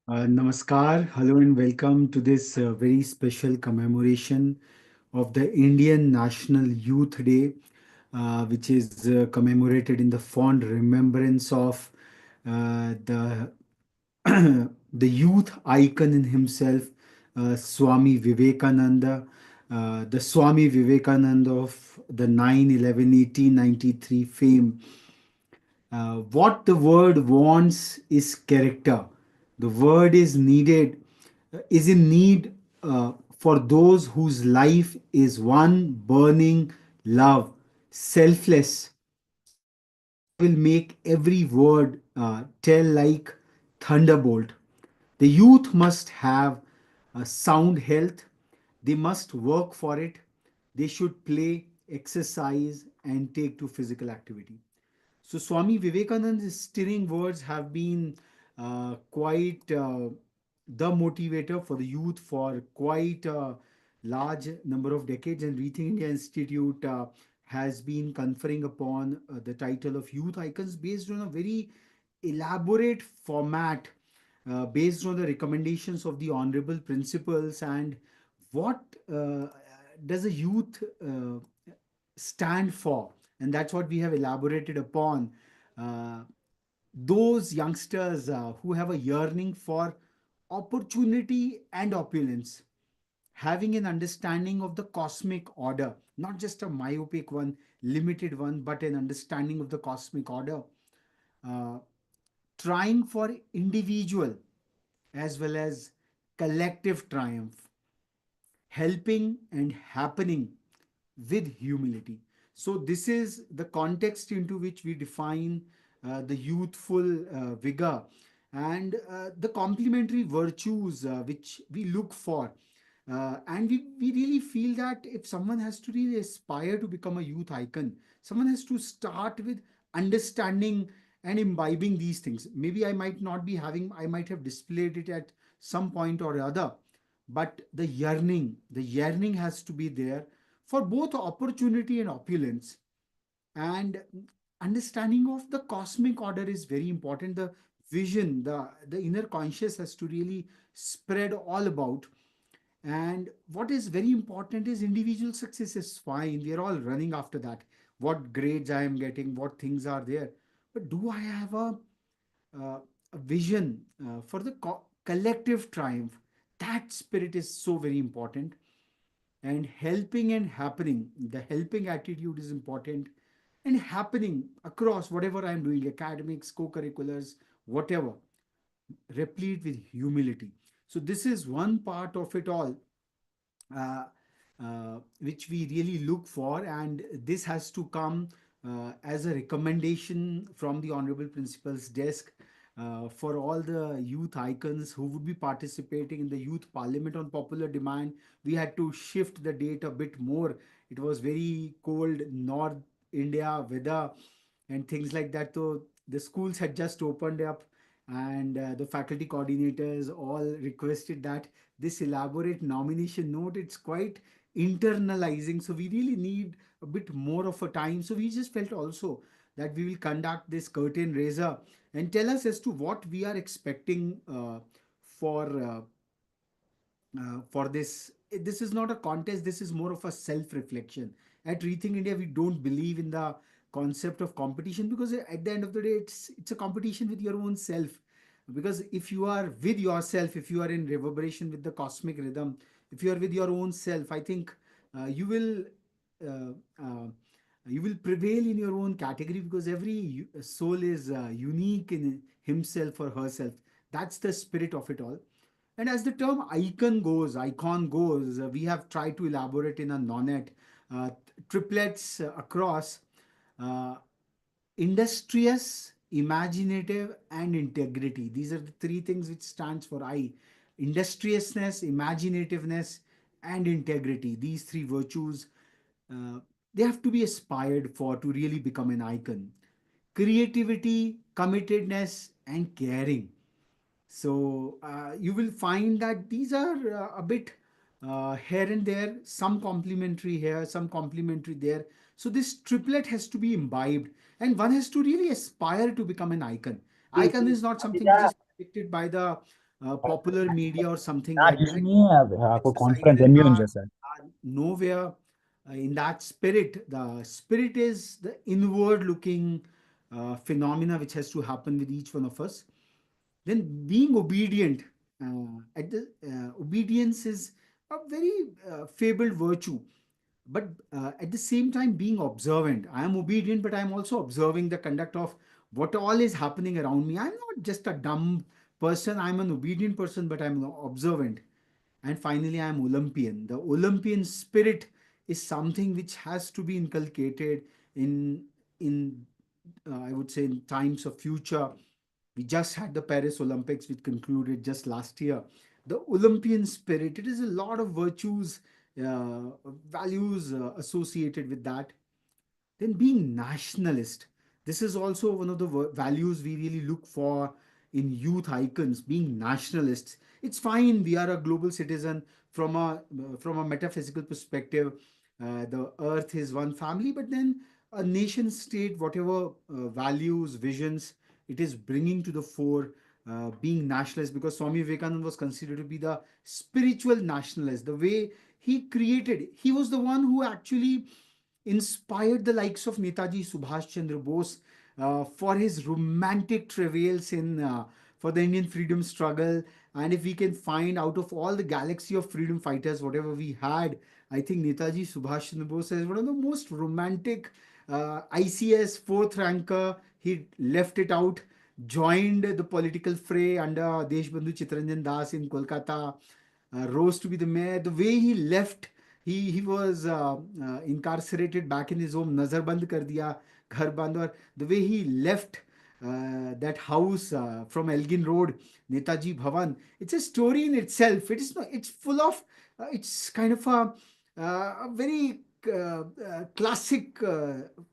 Namaskar, hello and welcome to this very special commemoration of the Indian National Youth Day, which is commemorated in the fond remembrance of the the youth icon in himself, Swami Vivekananda, the Swami Vivekananda of the 9/11/1893 fame. What the word wants is character. The word is in need for those whose life is one burning love, selfless, will make every word tell like thunderbolt. The youth must have sound health. They must work for it. They should play, exercise, and take to physical activity. So Swami Vivekananda's stirring words have been quite the motivator for the youth for quite a large number of decades. And Rethink India Institute has been conferring upon the title of Youth Icons based on a very elaborate format, based on the recommendations of the honorable principals and what does a youth stand for, and that's what we have elaborated upon. uh, those youngsters who have a yearning for opportunity and opulence, having an understanding of the cosmic order, not just a myopic one, limited one, but an understanding of the cosmic order, uh, trying for individual as well as collective triumph, helping and happening with humility. So, this is the context into which we define the youthful vigor and the complementary virtues which we look for. And we really feel that if someone has to really aspire to become a youth icon, someone has to start with understanding and imbibing these things. Maybe I might have displayed it at some point or other, but the yearning has to be there for both opportunity and opulence. And understanding of the cosmic order is very important. The vision, the inner conscious has to really spread all about. And what is very important is individual success is fine. We are all running after that. What grades I am getting, what things are there. But do I have a vision for the collective triumph? That spirit is so very important. And helping and happening, the helping attitude is important, and happening across whatever I'm doing, academics, co-curriculars, whatever, replete with humility. So this is one part of it all, uh, which we really look for, and this has to come as a recommendation from the honorable principal's desk for all the youth icons who would be participating in the youth parliament on popular demand. We had to shift the date a bit more. It was very cold North India weather and things like that, so the schools had just opened up, and the faculty coordinators all requested that this elaborate nomination note, it's quite internalizing, so we really need a bit more of a time. So we just felt also that we will conduct this curtain raiser and tell us as to what we are expecting for for this. This is not a contest, this is more of a self reflection. At Rethink India, we don't believe in the concept of competition, because at the end of the day, it's a competition with your own self. Because if you are with yourself, if you are in reverberation with the cosmic rhythm, if you are with your own self, I think you will uh, uh, you will prevail in your own category, because every soul is unique in himself or herself. That's the spirit of it all. And as the term icon goes, we have tried to elaborate in a nonet, uh, triplets across, uh, industrious, imaginative, and integrity. These are the three things which stands for I. Industriousness, imaginativeness, and integrity. These three virtues, uh, they have to be aspired for to really become an icon. Creativity, committedness, and caring. So you will find that these are a bit here and there, some complementary here, some complementary there. So this triplet has to be imbibed, and one has to really aspire to become an icon. Icon is not something which is predicted by the popular media or something क्या like that. इसमें आपको conference Exercises MB जैसा है. are nowhere in that spirit. The spirit is the inward looking phenomena which has to happen with each one of us. Then being obedient, obedience is a very fabled virtue, but at the same time being observant. I am obedient, but I am also observing the conduct of what all is happening around me. I'm not just a dumb person, I'm an obedient person, but I'm observant. And finally, I'm Olympian. The Olympian spirit is something which has to be inculcated in I would say in times of future. We just had the Paris Olympics, which concluded just last year. The Olympian spirit, it is a lot of virtues, values associated with that. Then being nationalist. This is also one of the values we really look for in youth icons, being nationalists. It's fine, we are a global citizen from a metaphysical perspective. The earth is one family, but then a nation state, whatever values, visions it is bringing to the fore, being nationalist, because Swami Vivekananda was considered to be the spiritual nationalist. The way he was the one who actually inspired the likes of Netaji Subhash Chandra Bose for his romantic travails in for the Indian freedom struggle. And if we can find out of all the galaxy of freedom fighters, whatever we had, I think Netaji Subhash Chandra Bose is one of the most romantic ICS fourth ranker. He left it out, joined the political fray under Deshbandhu Chittaranjan Das in Kolkata, rose to be the mayor. The way he left, he was incarcerated back in his home. Nazar band kar diya, ghar band. Aur the way he left that house from Elgin Road, Netaji Bhavan. It's a story in itself. It is not. It's full of. It's kind of a very classic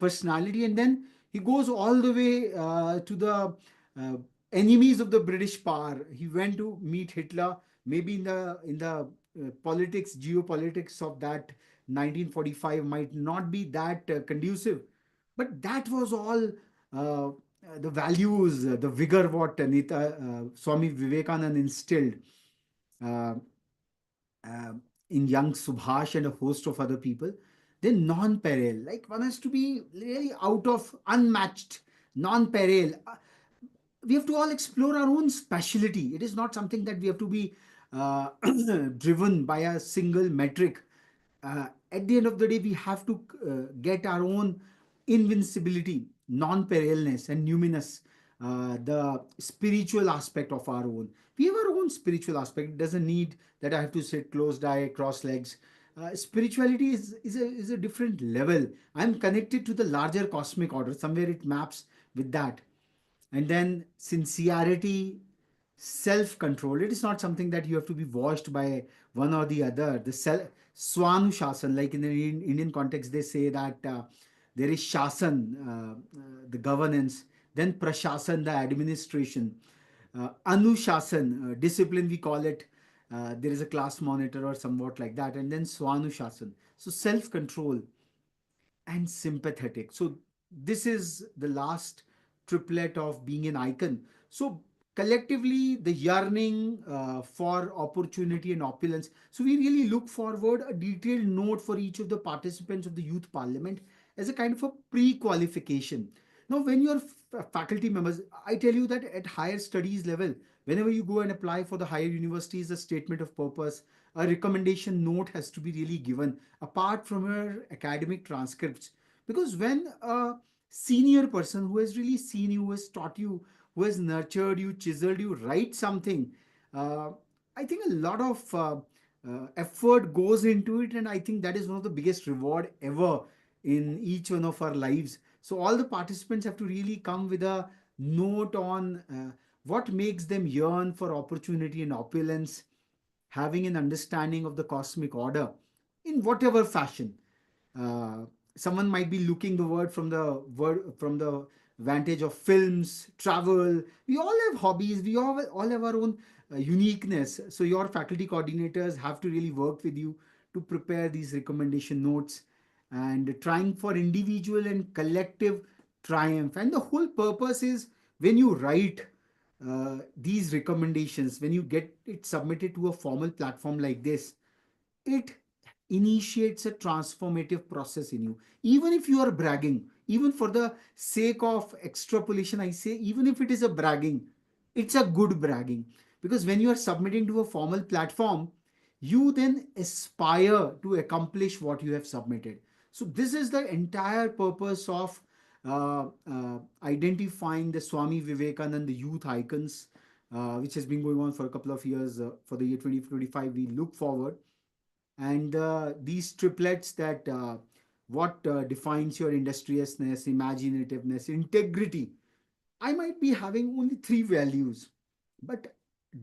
personality, and then he goes all the way to the uh, enemies of the British power. He went to meet Hitler. Maybe in the politics, geopolitics of that 1945 might not be that conducive, but that was all the values, the vigor what Swami Vivekananda instilled uh, uh, in young Subhash and a host of other people. Then non-peril, like one has to be really out of unmatched, non-peril. We have to all explore our own specialty. It is not something that we have to be driven by a single metric. At the end of the day, we have to get our own invincibility, non-perilness, and numinous, the spiritual aspect of our own. We have our own spiritual aspect. It doesn't need that I have to sit closed eye, cross legs. Spirituality is a different level. I'm connected to the larger cosmic order. Somewhere it maps with that. And then sincerity, self control. It is not something that you have to be washed by one or the other. The swanushasan, like in the Indian context, they say that there is shasan, the governance, then prashasan, the administration, anushasan, discipline, we call it. There is a class monitor or somewhat like that, and then swanushasan. So self control and sympathetic. So this is the last triplet of being an icon. So collectively, the yearning for opportunity and opulence. So we really look forward a detailed note for each of the participants of the youth parliament as a kind of a pre-qualification. Now, when you're faculty members, I tell you that at higher studies level, whenever you go and apply for the higher universities, a statement of purpose, a recommendation note has to be really given apart from your academic transcripts. Because when a senior person who has really seen you, who has taught you, who has nurtured you, chiseled you, write something, uh, I think a lot of effort goes into it, and I think that is one of the biggest reward ever in each one of our lives. So all the participants have to really come with a note on what makes them yearn for opportunity and opulence, having an understanding of the cosmic order in whatever fashion. Uh, Someone might be looking the word from the vantage of films, travel. We all have hobbies. We all have our own uniqueness. So your faculty coordinators have to really work with you to prepare these recommendation notes and trying for individual and collective triumph. And the whole purpose is when you write. these recommendations, when you get it submitted to a formal platform like this, it initiates a transformative process in you. Even if you are bragging, even for the sake of extrapolation, I say, even if it is a bragging, it's a good bragging. Because when you are submitting to a formal platform, you then aspire to accomplish what you have submitted. So this is the entire purpose of identifying the Swami Vivekananda youth icons, which has been going on for a couple of years. For the year 2025, we look forward. And these triplets, that what defines your industriousness, imaginativeness, integrity. I might be having only three values, but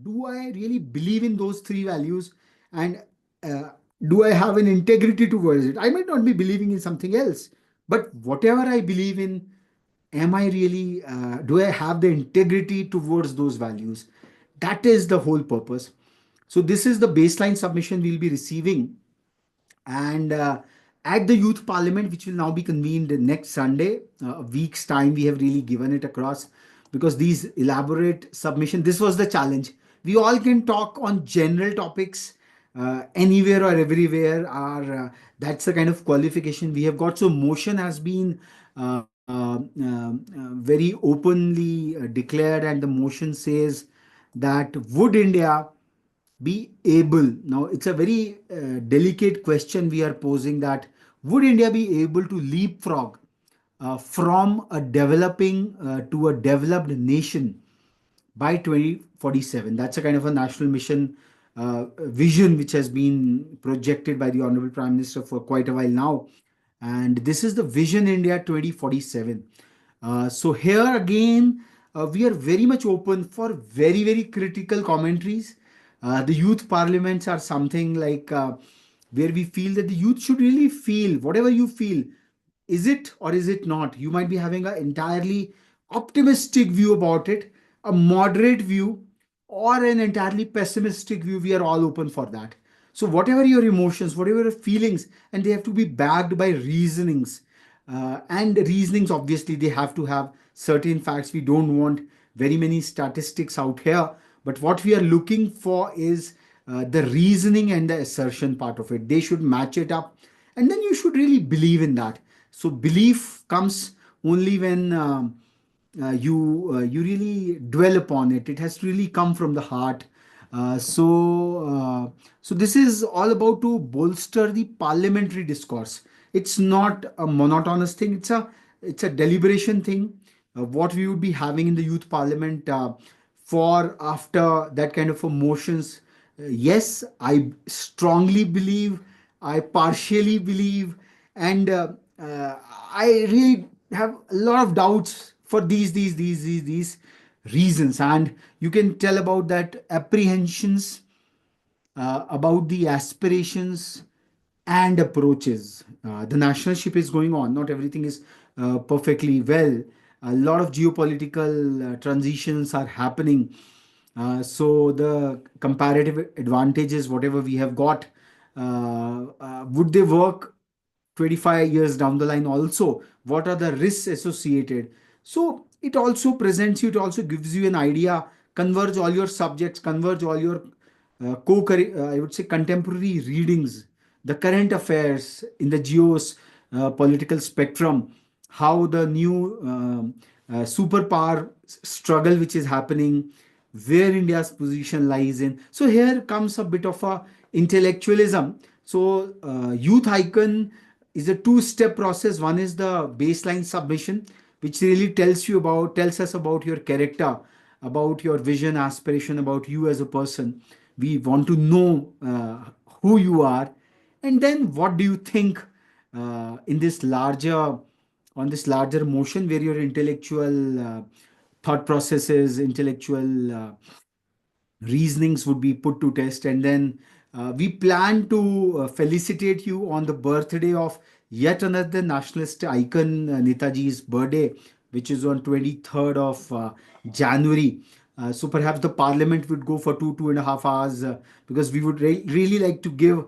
do I really believe in those three values? And uh, do I have an integrity towards it? I might not be believing in something else, but whatever I believe in, am I really, do I have the integrity towards those values? That is the whole purpose. So, this is the baseline submission we'll be receiving. And at the youth parliament, which will now be convened next Sunday, a week's time, we have really given it across, because these elaborate submission, this was the challenge. We all can talk on general topics anywhere or everywhere. That's the kind of qualification we have got. So motion has been very openly declared, and the motion says that would India be able, now it's a very delicate question we are posing, that would India be able to leapfrog from a developing to a developed nation by 2047? That's a kind of a national mission vision which has been projected by the Honorable Prime Minister for quite a while now. And this is the Vision India 2047. So here again, we are very much open for very, very critical commentaries. The youth parliaments are something like where we feel that the youth should really feel whatever you feel. Is it or is it not? You might be having an entirely optimistic view about it, a moderate view, or an entirely pessimistic view. We are all open for that. So, whatever your emotions, whatever your feelings, and they have to be backed by reasonings. And reasonings, obviously, they have to have certain facts. We don't want very many statistics out here. But what we are looking for is the reasoning and the assertion part of it. They should match it up. And then you should really believe in that. So, belief comes only when you really dwell upon it. It has to really come from the heart. So this is all about to bolster the parliamentary discourse. It's not a monotonous thing. It's a deliberation thing. What we would be having in the youth parliament for after that kind of emotions. Yes, I strongly believe. I partially believe, and I really have a lot of doubts for these reasons. And you can tell about that apprehensions, about the aspirations and approaches. The nationalship is going on. Not everything is perfectly well. A lot of geopolitical transitions are happening. So the comparative advantages, whatever we have got, would they work 25 years down the line also? What are the risks associated? So it also presents you, it also gives you an idea, converge all your subjects, converge all your I would say contemporary readings, the current affairs in the geos political spectrum, how the new superpower struggle which is happening, where India's position lies in. So here comes a bit of a intellectualism. So youth icon is a two-step process. One is the baseline submission, which really tells us about your character, about your vision, aspiration, about you as a person. We want to know who you are, and then what do you think in this larger on this larger motion, where your intellectual thought processes, intellectual reasonings would be put to test. And then we plan to felicitate you on the birthday of yet another nationalist icon, Netaji's birthday, which is on 23rd of January. So perhaps the parliament would go for 2.5 hours, because we would really like to give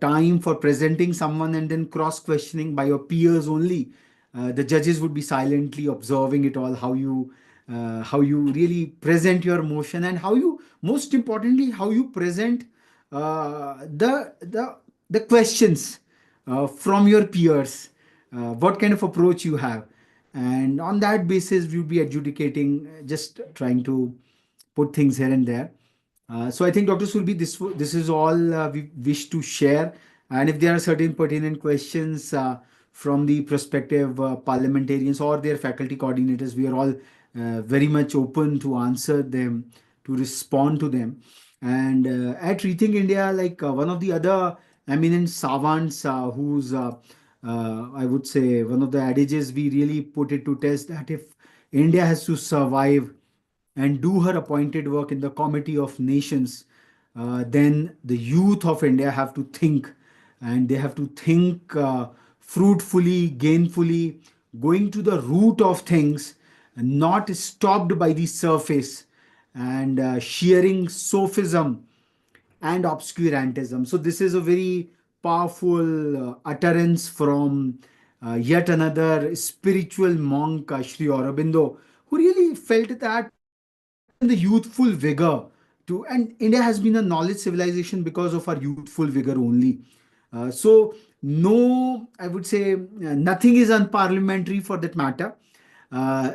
time for presenting someone and then cross questioning by your peers only. The judges would be silently observing it all, how you how you really present your motion, and how you, most importantly, how you present the questions from your peers, what kind of approach you have, and on that basis we'll be adjudicating, just trying to put things here and there. So I think, Dr. Sulbi, this is all we wish to share. And if there are certain pertinent questions from the prospective parliamentarians or their faculty coordinators, we are all very much open to answer them, to respond to them. And at Rethink India, like one of the other eminent savants, who's I would say one of the adages we really put it to test, that if India has to survive and do her appointed work in the Committee of Nations, then the youth of India have to think, and they have to think fruitfully, gainfully, going to the root of things, not stopped by the surface, and sharing sophism and obscurantism. So, this is a very powerful utterance from yet another spiritual monk, Sri Aurobindo, who really felt that given the youthful vigor to, and India has been a knowledge civilization because of our youthful vigor only. So, no, I would say nothing is unparliamentary for that matter.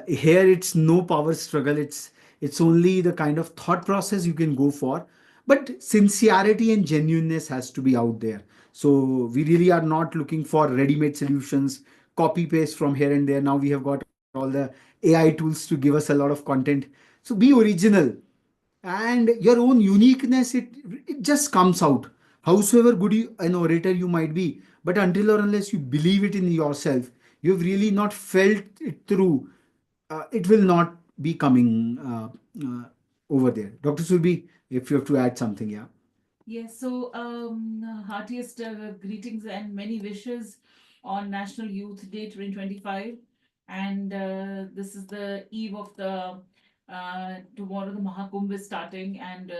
Here, it's no power struggle. It's only the kind of thought process you can go for, but sincerity and genuineness has to be out there. So we really are not looking for ready-made solutions, copy paste from here and there. Now we have got all the AI tools to give us a lot of content. So be original, and your own uniqueness, it just comes out, howsoever good an orator you might be, but until or unless you believe it in yourself, you've really not felt it through, it will not be coming over there. Dr. Surbi, if you have to add something, yeah. Yes, so heartiest greetings and many wishes on National Youth Day 2025. And this is the eve of the tomorrow, the Mahakumbh is starting. And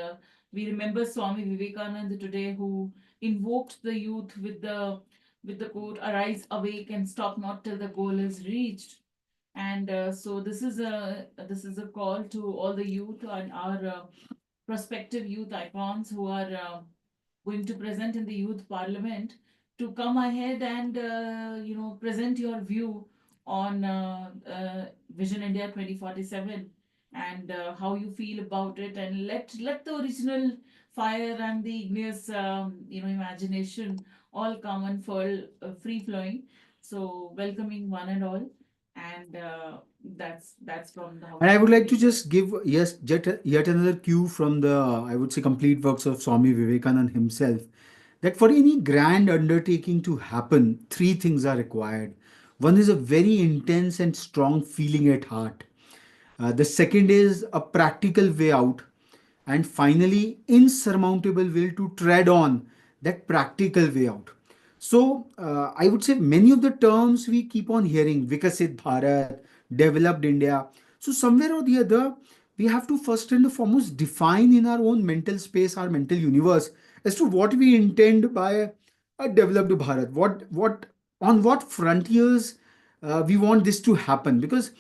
we remember Swami Vivekananda today, who invoked the youth with the quote, "Arise, awake, and stop not till the goal is reached." And so this is a call to all the youth and our prospective youth icons who are going to present in the youth parliament to come ahead and present your view on Vision India 2047 and how you feel about it, and let the original fire and the igneous imagination all come and fall free flowing. So welcoming one and all, and that's from the And House I of would like to Leaders. just give, yes, yet another cue from the, I would say, complete works of Swami Vivekanand himself, that for any grand undertaking to happen, three things are required. One is a very intense and strong feeling at heart. The second is a practical way out. And finally, insurmountable will to tread on that practical way out. So, I would say many of the terms we keep on hearing, Vikasit Bharat, developed India. So, somewhere or the other, we have to first and foremost define in our own mental space, our mental universe, as to what we intend by a developed Bharat. On what frontiers we want this to happen, because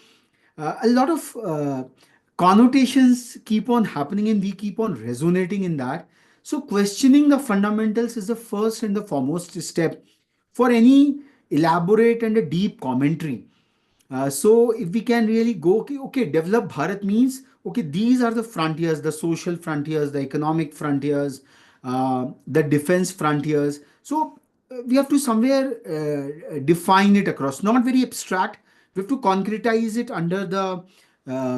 a lot of connotations keep on happening and we keep on resonating in that. So, questioning the fundamentals is the first and the foremost step for any elaborate and a deep commentary. So, if we can really go, okay, okay, develop Bharat means, okay, these are the frontiers, the social frontiers, the economic frontiers, the defense frontiers. So, we have to somewhere define it across, not very abstract. We have to concretize it under the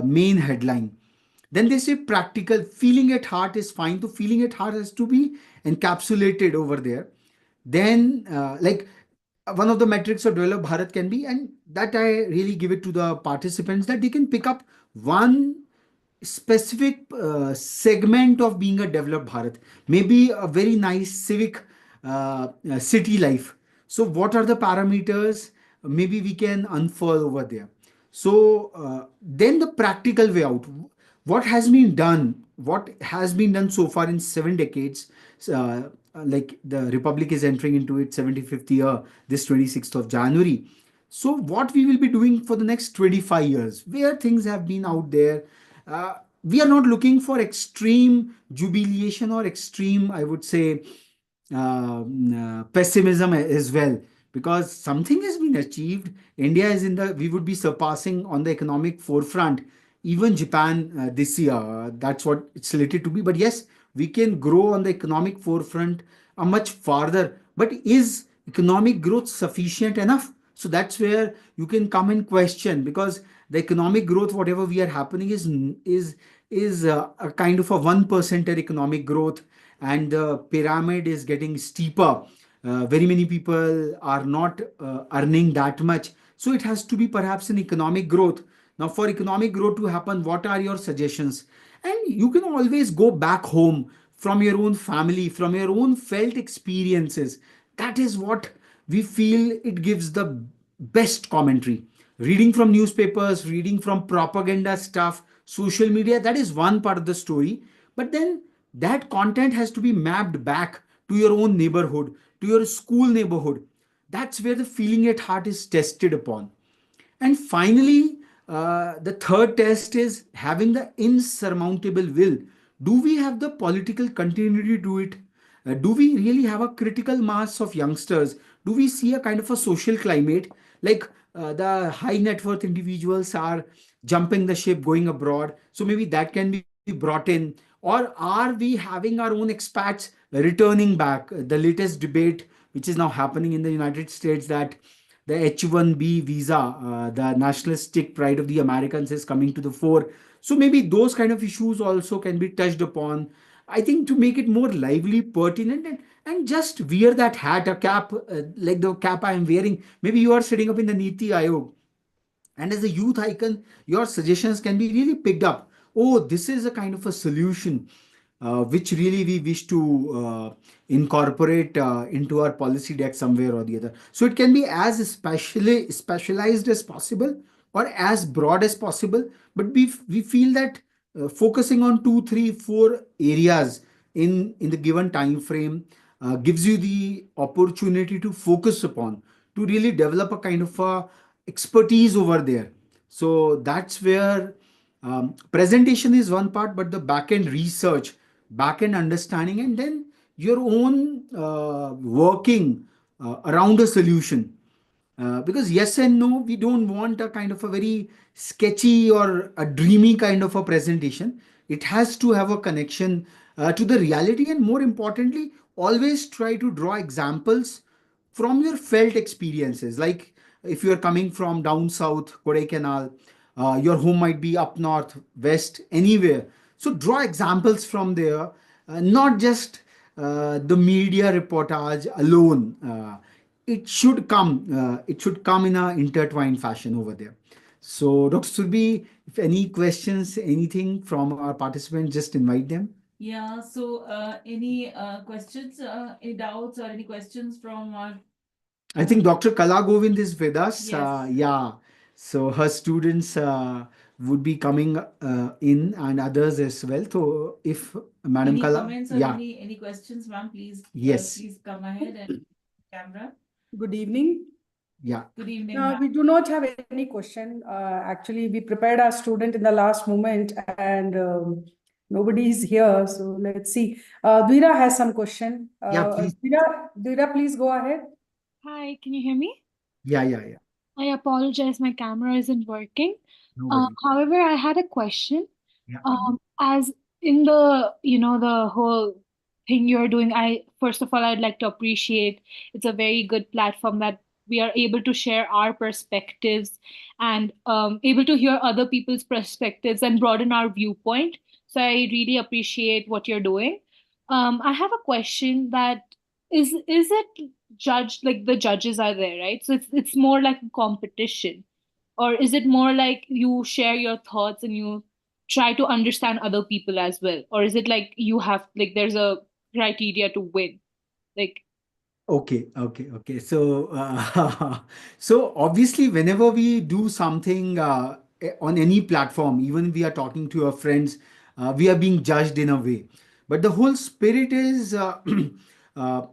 main headline. Then they say practical, feeling at heart is fine. So, feeling at heart has to be encapsulated over there. Then, one of the metrics of develop Bharat can be, and that I really give it to the participants, that they can pick up one specific segment of being a developed Bharat, maybe a very nice civic city life. So, what are the parameters? Maybe we can unfurl over there. So, then the practical way out. What has been done? What has been done so far in 7 decades? Like the Republic is entering into its 75th year this 26th of January. So what we will be doing for the next 25 years, where things have been out there. We are not looking for extreme jubilation or extreme, I would say, pessimism as well, because something has been achieved. India is in the, we would be surpassing on the economic forefront even Japan this year. That's what it's slated to be. But yes, we can grow on the economic forefront much farther. But is economic growth sufficient enough? So that's where you can come and question, because the economic growth, whatever we are happening, is a kind of a 1% economic growth, and the pyramid is getting steeper. Very many people are not earning that much. So it has to be perhaps an economic growth. Now, for economic growth to happen, what are your suggestions? And you can always go back home from your own family, from your own felt experiences. That is what we feel it gives the best commentary. Reading from newspapers, reading from propaganda stuff, social media, that is one part of the story. But then that content has to be mapped back to your own neighborhood, to your school neighborhood. That's where the feeling at heart is tested upon. And finally, the third test is having the insurmountable will. Do we have the political continuity to do it? Do we really have a critical mass of youngsters? Do we see a kind of a social climate, like the high net worth individuals are jumping the ship, going abroad? So maybe that can be brought in. Or are we having our own expats returning back? The latest debate, which is now happening in the United States, that the H1B visa, the nationalistic pride of the Americans is coming to the fore. So maybe those kind of issues also can be touched upon. I think to make it more lively, pertinent, and just wear that hat, a cap, like the cap I am wearing. Maybe you are sitting up in the Niti Ayog, and as a youth icon, your suggestions can be really picked up. Oh, this is a kind of a solution which really we wish to incorporate into our policy deck somewhere or the other. So it can be as specialized as possible or as broad as possible. But we feel that focusing on two, three, four areas in the given time frame gives you the opportunity to focus upon, to really develop a kind of a expertise over there. So that's where presentation is one part, but the back end research, back end understanding, and then your own working around a solution. Because yes and no, we don't want a kind of a very sketchy or a dreamy kind of a presentation. It has to have a connection to the reality, and more importantly, always try to draw examples from your felt experiences. Like if you are coming from down south, Kodaikanal, your home might be up north, west, anywhere. So draw examples from there, not just the media reportage alone. It should come in a intertwined fashion over there. So Dr. Surbi, if any questions, anything from our participants, just invite them. Yeah, so any questions, any doubts or any questions from our. I think Dr. Kala Govind is with us. Yes. Yeah. So her students would be coming in, and others as well. So if Madam Any Kala, comments or yeah, any questions, ma'am, please, yes, please come ahead and camera. Good evening. yeah. Good evening, ma'am. We do not have any question. Actually, we prepared our student in the last moment and nobody is here. So let's see. Dvira has some question. Yeah, please. Dvira, please go ahead. Hi, can you hear me? Yeah. I apologize, my camera isn't working. No worries. However, I had a question. Yeah. As in the, the whole thing you're doing, first of all, I'd like to appreciate it's a very good platform that we are able to share our perspectives and able to hear other people's perspectives and broaden our viewpoint. So I really appreciate what you're doing. I have a question that is it judged like the judges are there, right? So it's more like a competition, or is it more like you share your thoughts and you try to understand other people as well, or is it like you have like there's a criteria to win, like? Okay. So, so obviously, whenever we do something on any platform, even we are talking to our friends, we are being judged in a way. But the whole spirit is,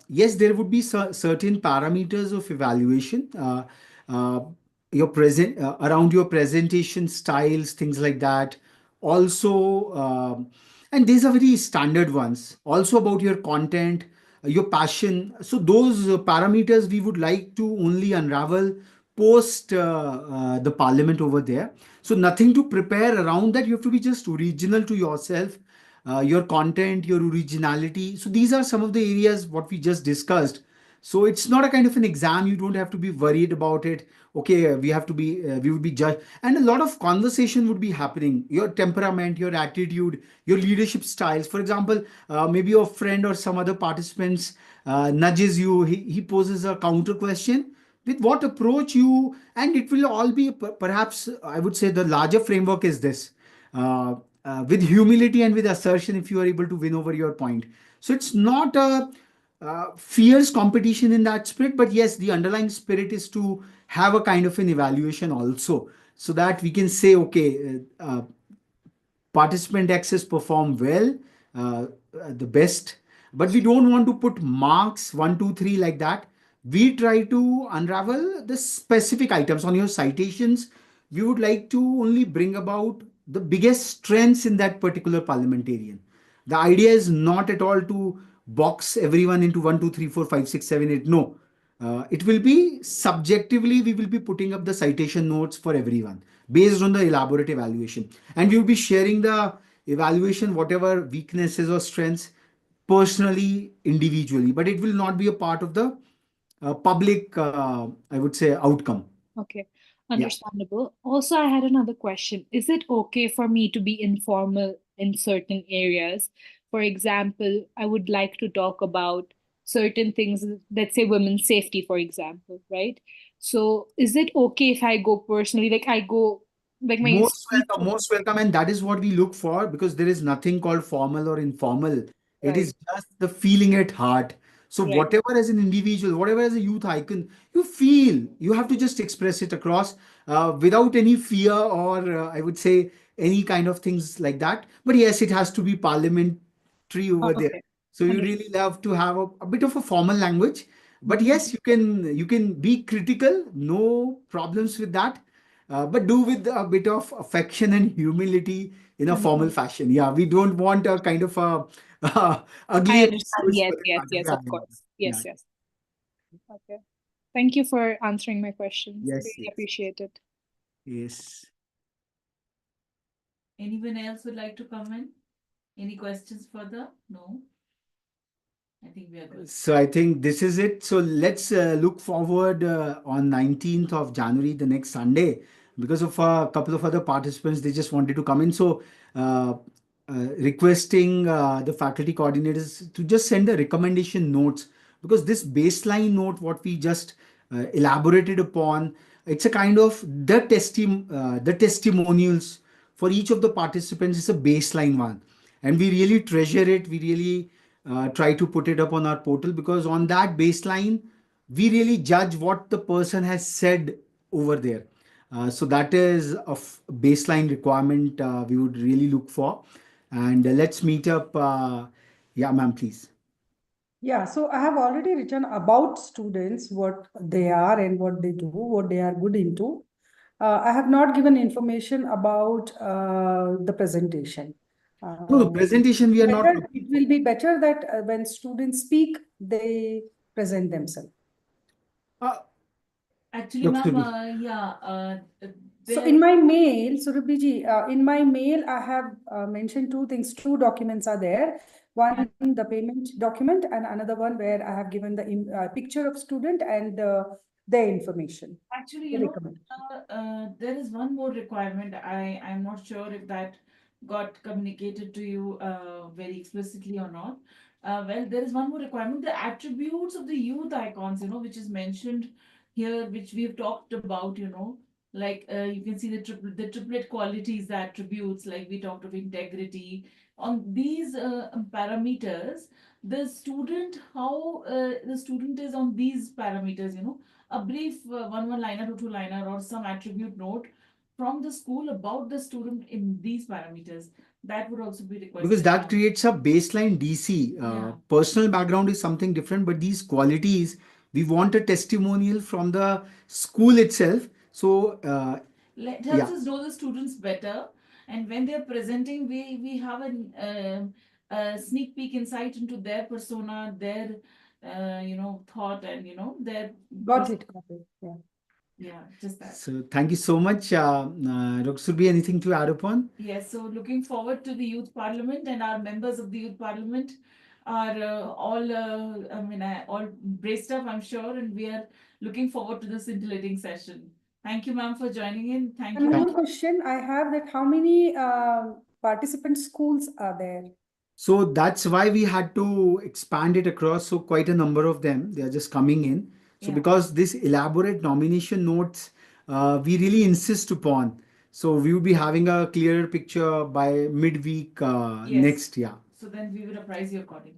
yes, there would be certain parameters of evaluation. your present around your presentation styles, things like that. Also, and these are very standard ones. Also about your content, your passion. So those parameters we would like to only unravel post the parliament over there. So nothing to prepare around that. You have to be just original to yourself, your content, your originality. So these are some of the areas what we just discussed. So it's not a kind of an exam. You don't have to be worried about it. Okay, we have to be, we would be judged. And a lot of conversation would be happening. Your temperament, your attitude, your leadership styles. For example, maybe your friend or some other participants nudges you. He poses a counter question. With what approach you, and it will all be perhaps, I would say the larger framework is this. Uh, with humility and with assertion, if you are able to win over your point. So it's not a fierce competition in that spirit, but yes, the underlying spirit is to have a kind of an evaluation also, so that we can say, okay, participant X has performed well, the best, but we don't want to put marks 1, 2, 3 like that. We try to unravel the specific items on your citations. We would like to only bring about the biggest strengths in that particular parliamentarian. The idea is not at all to box everyone into 1, 2, 3, 4, 5, 6, 7, 8. No, it will be subjectively, we will be putting up the citation notes for everyone based on the elaborate evaluation. And we will be sharing the evaluation, whatever weaknesses or strengths, personally, individually, but it will not be a part of the public, I would say, outcome. Okay, Yeah. understandable. Also, I had another question. Is it okay for me to be informal in certain areas? For example, I would like to talk about certain things, let's say women's safety, for example, right? So, is it okay if I go personally, like I go, like my Most speech, welcome, most welcome. And that is what we look for, because there is nothing called formal or informal. It right, is just the feeling at heart. So, right. whatever as an individual, whatever as a youth icon, you feel, you have to just express it across without any fear or I would say any kind of things like that. But yes, it has to be parliamentary over there. Okay, So, you understood. really love to have a bit of a formal language. But Mhm. yes, you can be critical, no problems with that, but do with a bit of affection and humility in a formal Understood. fashion. Yeah, we don't want a kind of a I ugly understand. excuse Yes, for yes, that. yes, Yeah, of yeah, course. yeah. Yes, yes. Okay. Thank you for answering my questions. Yes, Really yes, appreciate it. yes. Anyone else would like to comment? Any questions further? No? I think we are good. So I think this is it. So let's look forward on 19th of January, the next Sunday, because of a couple of other participants. They just wanted to come in. So requesting the faculty coordinators to just send the recommendation notes, because this baseline note, what we just elaborated upon, it's a kind of the testimonials for each of the participants is a baseline one, and we really treasure it. We really try to put it up on our portal, because on that baseline we really judge what the person has said over there. So that is a baseline requirement we would really look for. And let's meet up. Yeah, ma'am, please. Yeah, so I have already written about students, what they are and what they do, what they are good into. I have not given information about the presentation. No, the presentation we are not It looking for. will be better that when students speak, they present themselves. Uh, Actually, Dr. ma'am, Surbhi. yeah, So there. in my mail, Surabhi, in my mail, I have mentioned two things. Two documents are there. One, the payment document, and another one where I have given the picture of student and their information. Actually, The recommendation. there is one more requirement. I'm not sure if that got communicated to you very explicitly or not. Well, there is one more requirement. The attributes of the youth icons, which is mentioned here, which we've talked about, like you can see the triplet qualities, the attributes, like we talked of integrity. On these parameters, how the student is on these parameters, a brief one liner to two liner or some attribute note from the school about the student in these parameters, that would also be Because requested, that ma'am. creates a baseline DC. Yeah. Personal background is something different, but these qualities, we want a testimonial from the school itself, So It yeah. helps us know the students better, and when they're presenting, we have a sneak peek insight into their persona, their thought, and their Got it, got it. Yeah. yeah, just that. So thank you so much. Dr. Surbi, anything to add upon? Yes, so looking forward to the youth parliament, and our members of the youth parliament are all braced up, I'm sure, and we are looking forward to this scintillating session. Thank you, ma'am, for joining in. Thank And you. one question I have, that how many participant schools are there? So that's why we had to expand it across. So quite a number of them, they are just coming in. So Yeah. because this elaborate nomination notes, we really insist upon. So we will be having a clearer picture by midweek Yes. next year. So then we will apprise you accordingly.